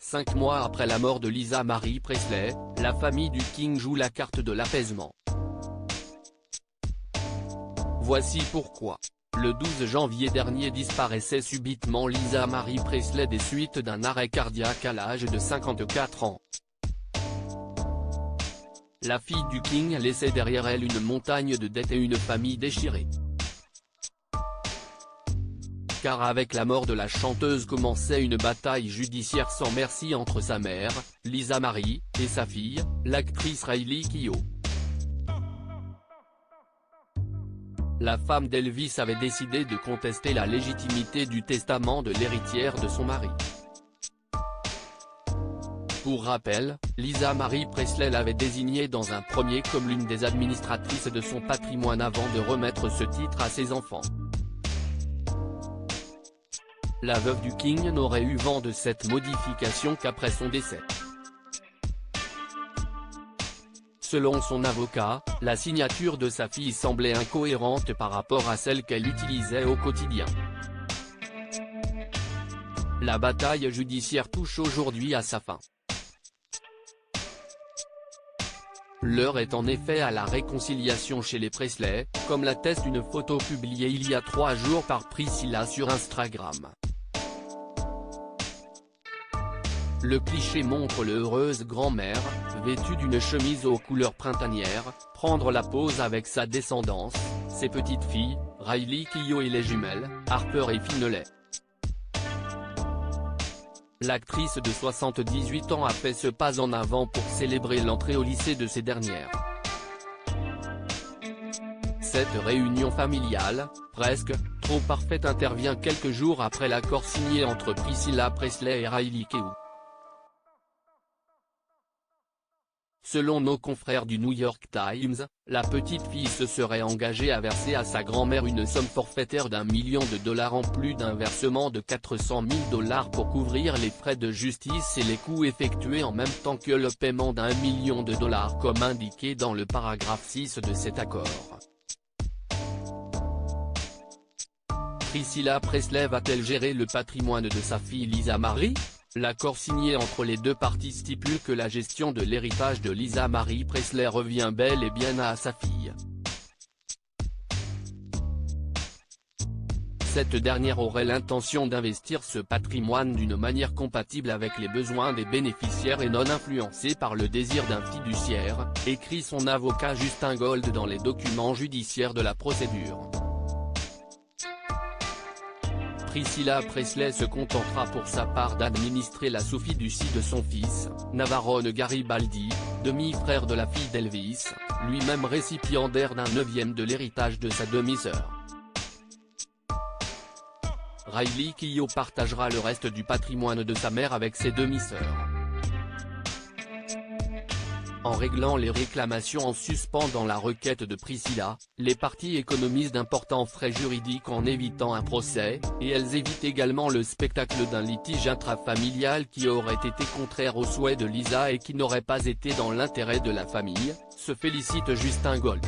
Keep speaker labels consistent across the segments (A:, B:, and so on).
A: 5 mois après la mort de Lisa Marie Presley, la famille du King joue la carte de l'apaisement. Voici pourquoi. Le 12 janvier dernier disparaissait subitement Lisa Marie Presley des suites d'un arrêt cardiaque à l'âge de 54 ans. La fille du King laissait derrière elle une montagne de dettes et une famille déchirée. Car avec la mort de la chanteuse commençait une bataille judiciaire sans merci entre sa mère, Lisa Marie, et sa fille, l'actrice Riley Keough. La femme d'Elvis avait décidé de contester la légitimité du testament de l'héritière de son mari. Pour rappel, Lisa Marie Presley l'avait désignée dans un premier comme l'une des administratrices de son patrimoine avant de remettre ce titre à ses enfants. La veuve du King n'aurait eu vent de cette modification qu'après son décès. Selon son avocat, la signature de sa fille semblait incohérente par rapport à celle qu'elle utilisait au quotidien. La bataille judiciaire touche aujourd'hui à sa fin. L'heure est en effet à la réconciliation chez les Presley, comme l'atteste une photo publiée il y a 3 jours par Priscilla sur Instagram. Le cliché montre l'heureuse grand-mère, vêtue d'une chemise aux couleurs printanières, prendre la pose avec sa descendance, ses petites filles, Riley Keough et les jumelles, Harper et Finlay. L'actrice de 78 ans a fait ce pas en avant pour célébrer l'entrée au lycée de ces dernières. Cette réunion familiale, presque trop parfaite, intervient quelques jours après l'accord signé entre Priscilla Presley et Riley Keough. Selon nos confrères du New York Times, la petite fille se serait engagée à verser à sa grand-mère une somme forfaitaire d'1 million de dollars en plus d'un versement de 400 000 dollars pour couvrir les frais de justice et les coûts effectués en même temps que le paiement d'1 million de dollars comme indiqué dans le paragraphe 6 de cet accord. Priscilla Presley va-t-elle gérer le patrimoine de sa fille Lisa Marie ? L'accord signé entre les deux parties stipule que la gestion de l'héritage de Lisa Marie Presley revient bel et bien à sa fille. Cette dernière aurait l'intention d'investir ce patrimoine d'une manière compatible avec les besoins des bénéficiaires et non influencée par le désir d'un fiduciaire, écrit son avocat Justin Gold dans les documents judiciaires de la procédure. Priscilla Presley se contentera pour sa part d'administrer la sous-fiducie de son fils, Navarone Garibaldi, demi-frère de la fille d'Elvis, lui-même récipiendaire d'1 neuvième de l'héritage de sa demi-sœur. Riley Keough partagera le reste du patrimoine de sa mère avec ses demi-sœurs. En réglant les réclamations en suspens dans la requête de Priscilla, les parties économisent d'importants frais juridiques en évitant un procès, et elles évitent également le spectacle d'un litige intrafamilial qui aurait été contraire aux souhaits de Lisa et qui n'aurait pas été dans l'intérêt de la famille, se félicite Justin Gold.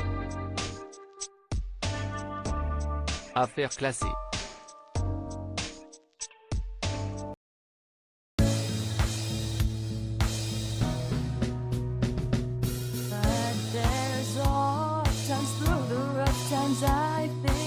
A: Affaire classée.
B: Times I think